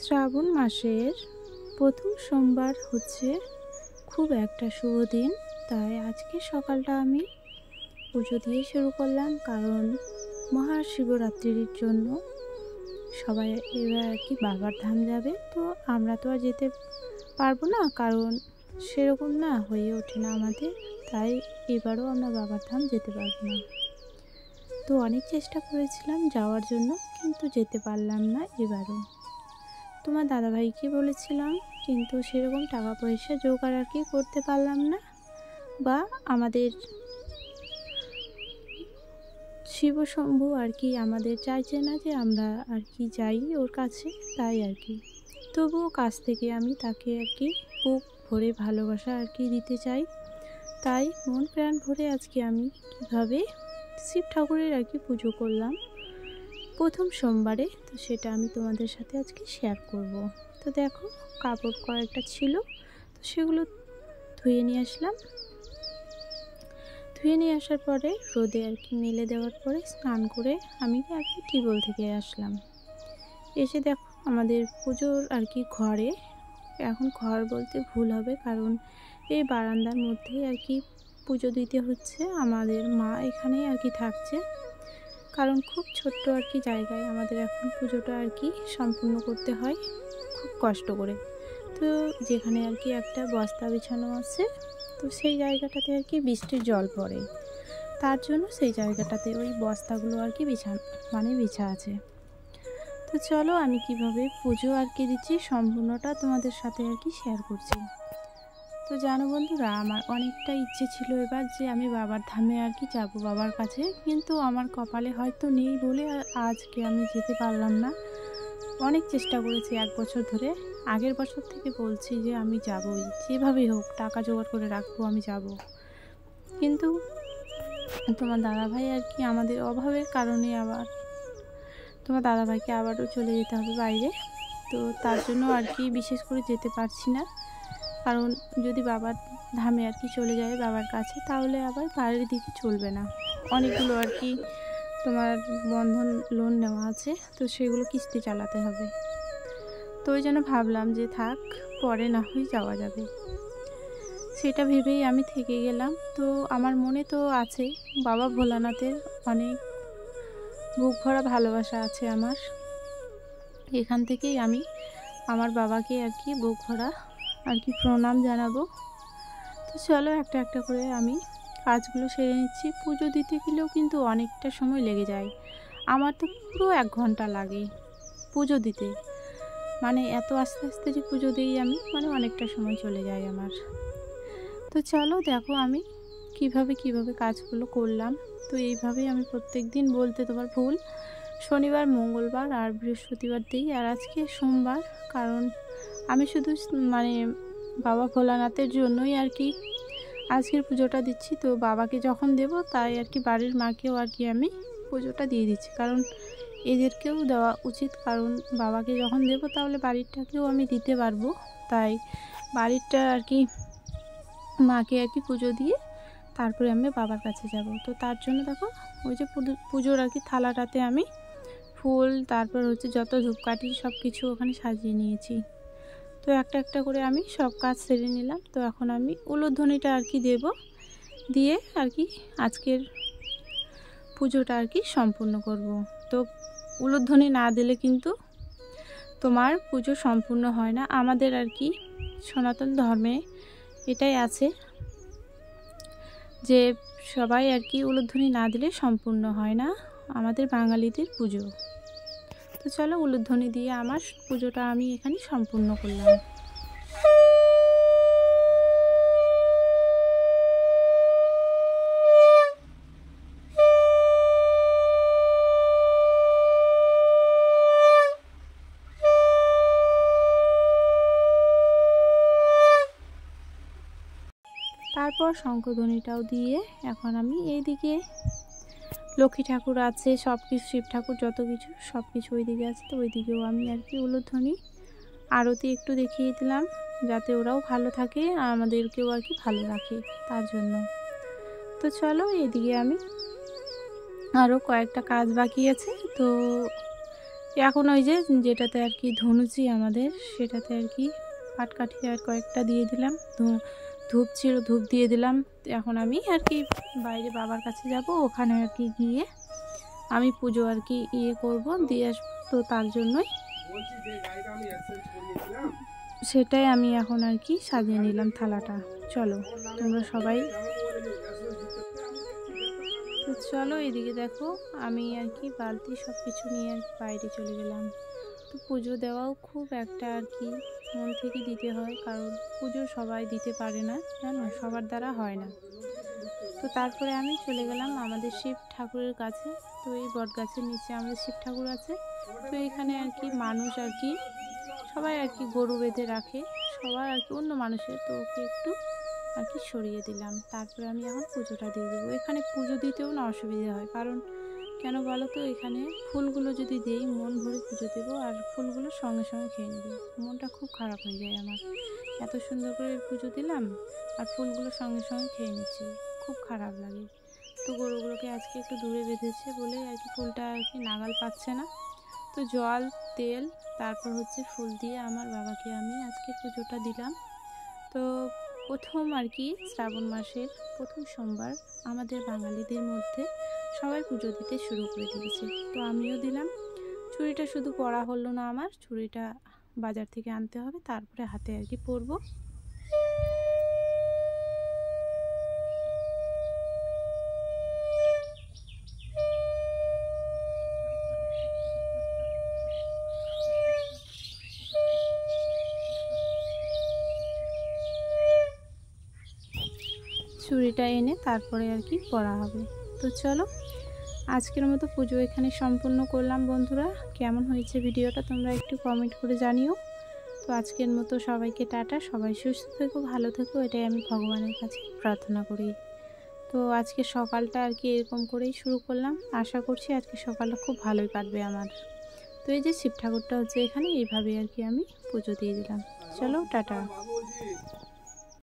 শ্রাবণ মাসের প্রথম সোমবার হচ্ছে খুব একটা শুভ দিন। তাই আজকে সকালটা আমি পুজো দিয়ে শুরু করলাম, কারণ মহাশিবরাত্রির জন্য সবাই এবার আর কি বাবার ধাম যাবে। তো আমরা তো আর যেতে পারবো না, কারণ সেরকম না হয়ে ওঠে না আমাদের। তাই এবারও আমরা বাবার ধাম যেতে পারবো না। তো অনেক চেষ্টা করেছিলাম যাওয়ার জন্য, কিন্তু যেতে পারলাম না এবারও। তোমার দাদাভাইকে বলেছিলাম, কিন্তু সেরকম টাকা পয়সা জোগাড় আর কি করতে পারলাম না, বা আমাদের শিবশম্ভু আর কি আমাদের চাইছে না যে আমরা আর কি যাই ওর কাছে, তাই আর কি। তবুও কাছ থেকে আমি তাকে আর কি বুক ভরে ভালোবাসা আর কি দিতে চাই। তাই মন প্রাণ ভরে আজকে আমি কিভাবে শিব ঠাকুরের আর কি পুজো করলাম প্রথম সোমবারে, তো সেটা আমি তোমাদের সাথে আজকে শেয়ার করব। তো দেখো, কাপড় কয়েকটা ছিল, তো সেগুলো ধুয়ে নিয়ে আসলাম। ধুয়ে নিয়ে আসার পরে রোদে আর কি মেলে দেওয়ার পরে স্নান করে আমি আর কি টিউবওয়েল থেকে আসলাম। এসে দেখো আমাদের পুজোর আর কি ঘরে, এখন ঘর বলতে ভুল হবে, কারণ এই বারান্দার মধ্যে আর কি পুজো দিতে হচ্ছে। আমাদের মা এখানেই আর কি থাকছে, কারণ খুব ছোট্ট আর কি জায়গায় আমাদের এখন পুজোটা আর কি সম্পূর্ণ করতে হয় খুব কষ্ট করে। তো যেখানে আর কি একটা বস্তা বিছানো আছে, তো সেই জায়গাটাতে আর কি বৃষ্টির জল পড়ে, তার জন্য সেই জায়গাটাতে ওই বস্তাগুলো আর কি বিছা আছে। তো চলো আমি কিভাবে পুজো আর কি দিচ্ছি সম্পূর্ণটা তোমাদের সাথে আর কি শেয়ার করছি। তো জানো বন্ধুরা, আমার অনেকটা ইচ্ছে ছিল এবার যে আমি বাবার ধামে আর কি যাবো বাবার কাছে, কিন্তু আমার কপালে হয়তো নেই বলে আজকে আমি যেতে পারলাম না। অনেক চেষ্টা করেছি 1 বছর ধরে, আগের বছর থেকে বলছি যে আমি যাবই, যেভাবেই হোক টাকা জোগাড় করে রাখবো, আমি যাব। কিন্তু তোমার দাদাভাই আর কি আমাদের অভাবের কারণে আবার তোমার দাদাভাইকে আবারও চলে যেতে হবে বাইরে। তো তার জন্য আর কি বিশেষ করে যেতে পারছি না, কারণ যদি বাবার ধামে আর কি চলে যায় বাবার কাছে, তাহলে আবার বাড়ির দিকে চলবে না। অনেকগুলো আর কি তোমার বন্ধন লোন নেওয়া আছে, তো সেগুলো কিস্তি চালাতে হবে। তো ওই জন্য ভাবলাম যে থাক, পরে না হয় যাওয়া যাবে, সেটা ভেবেই আমি থেকে গেলাম। তো আমার মনে তো আছে বাবা ভোলানাথের অনেক বুক ভরা ভালোবাসা আছে আমার। এখান থেকেই আমি আমার বাবাকে আর কি বুক ভরা আর কি প্রণাম জানাবো। তো চলো একটা একটা করে আমি কাজগুলো সেরে নিচ্ছি। পুজো দিতে গেলেও কিন্তু অনেকটা সময় লেগে যায়, আমার তো পুরো 1 ঘন্টা লাগে পুজো দিতে। মানে এত আস্তে আস্তে যে পুজো দিই আমি, মানে অনেকটা সময় চলে যায় আমার। তো চলো দেখো আমি কিভাবে কাজগুলো করলাম। তো এইভাবেই আমি প্রত্যেক দিন বলতে তোমার ভুল, শনিবার, মঙ্গলবার আর বৃহস্পতিবার দিই, আর আজকে সোমবার, কারণ আমি শুধু মানে বাবা ভোলানাথের জন্যই আর কি আজকের পুজোটা দিচ্ছি। তো বাবাকে যখন দেব, তাই আর কি বাড়ির মাকেও আর কি আমি পুজোটা দিয়ে দিচ্ছি, কারণ এদেরকেও দেওয়া উচিত, কারণ বাবাকে যখন দেব তাহলে বাড়িরটাকেও আমি দিতে পারবো। তাই বাড়িরটা আর কি মাকে আর কি পুজো দিয়ে তারপরে আমি বাবার কাছে যাব। তো তার জন্য দেখো ওই যে পুজোর আর কি থালাটাতে আমি ফুল, তারপর হচ্ছে যত ধূপকাঠি সব কিছু ওখানে সাজিয়ে নিয়েছি। তো একটা একটা করে আমি সব কাজ সেরে নিলাম। তো এখন আমি উলুধ্বনিটা আর কি দেব, দিয়ে আর কি আজকের পুজোটা আর কি সম্পূর্ণ করব। তো উলুধ্বনি না দিলে কিন্তু তোমার পুজো সম্পূর্ণ হয় না। আমাদের আর কি সনাতন ধর্মে এটাই আছে যে সবাই আর কি উলুধ্বনি না দিলে সম্পূর্ণ হয় না আমাদের বাঙালিদের পুজো। তো চলো উলুধ্বনি দিয়ে আমার পুজোটা আমি এখানে সম্পূর্ণ করলাম। তারপর শঙ্খধ্বনিটাও দিয়ে এখন আমি এইদিকে লক্ষ্মী ঠাকুর আছে, সব কিছু শিব ঠাকুর যত কিছু সব কিছু ওইদিকে আছে, তো ওইদিকেও আমি আর কি উলুধ্বনি আরতি একটু দেখিয়ে দিলাম, যাতে ওরাও ভালো থাকে আর আমাদেরকেও আর কি ভালো রাখে, তার জন্য। তো চলো এদিকে আমি আরও কয়েকটা কাজ বাকি আছে, তো এখন ওই যে যেটাতে আর কি ধনুচি আমাদের, সেটাতে আর কি পাটকাঠি আর কয়েকটা দিয়ে দিলাম, ধূপ ছিল ধূপ দিয়ে দিলাম। এখন আমি আর কি বাইরে বাবার কাছে যাব, ওখানে আর কি গিয়ে আমি পুজো আর কি করব, দিয়ে আসবো। তো তার জন্যই সেটাই আমি এখন আর কি সাজিয়ে নিলাম থালাটা। চলো তোমরা সবাই, তো চলো এদিকে দেখো আমি আর কি বালতি সব কিছু নিয়ে আর কি বাইরে চলে গেলাম। তো পুজো দেওয়াও খুব একটা আর কি মন থেকে দিতে হয়, কারণ পুজো সবাই দিতে পারে না, জানো, সবার দ্বারা হয় না। তো তারপরে আমি চলে গেলাম আমাদের শিব ঠাকুরের কাছে। তো এই বট গাছের নিচে আমাদের শিব ঠাকুর আছে। তো এখানে আর কি মানুষ আর কি সবাই আর কি গরু বেঁধে রাখে, সবার আর কি অন্য মানুষের, তো ওকে একটু আর কি সরিয়ে দিলাম। তারপরে আমি এখন পুজোটা দিয়ে দেবো। এখানে পুজো দিতেও না অসুবিধা হয়, কারণ কেন বলো তো, এখানে ফুলগুলো যদি দেই মন ভরে পুজো দেবো, আর ফুলগুলো সঙ্গে সঙ্গে খেয়ে নেবে, মনটা খুব খারাপ হয়ে যায় আমার। এত সুন্দর করে পুজো দিলাম আর ফুলগুলো সঙ্গে সঙ্গে খেয়ে নিচ্ছি, খুব খারাপ লাগে। তো গরুগুলোকে আজকে একটু দূরে বেঁধেছে বলে আর কি ফুলটা আর কি নাগাল পাচ্ছে না। তো জল, তেল, তারপর হচ্ছে ফুল দিয়ে আমার বাবাকে আমি আজকে পুজোটা দিলাম। তো প্রথম আর কি শ্রাবণ মাসের প্রথম সোমবার আমাদের বাঙালিদের মধ্যে সবাই পুজো দিতে শুরু করে দিয়েছে, তো আমিও দিলাম। চুড়িটা শুধু পরা হলো না, আমার চুড়িটা বাজার থেকে আনতে হবে, তারপরে হাতে আর কি পরবো। চুড়িটা এনে তারপরে আর কি পরা হবে। তো চলো আজকের মতো পুজো এখানে সম্পূর্ণ করলাম। বন্ধুরা কেমন হয়েছে ভিডিওটা তোমরা একটু কমেন্ট করে জানিও। তো আজকের মতো সবাইকে টাটা, সবাই সুস্থ থেকো, ভালো থেকো, এটাই আমি ভগবানের কাছে প্রার্থনা করি। তো আজকে সকালটা আর কি এরকম করেই শুরু করলাম, আশা করছি আজকে সকালটা খুব ভালোই কাটবে আমার। তো এই যে শিব ঠাকুরটা হচ্ছে এখানে, এইভাবে আর কি আমি পুজো দিয়ে দিলাম। চলো টাটা।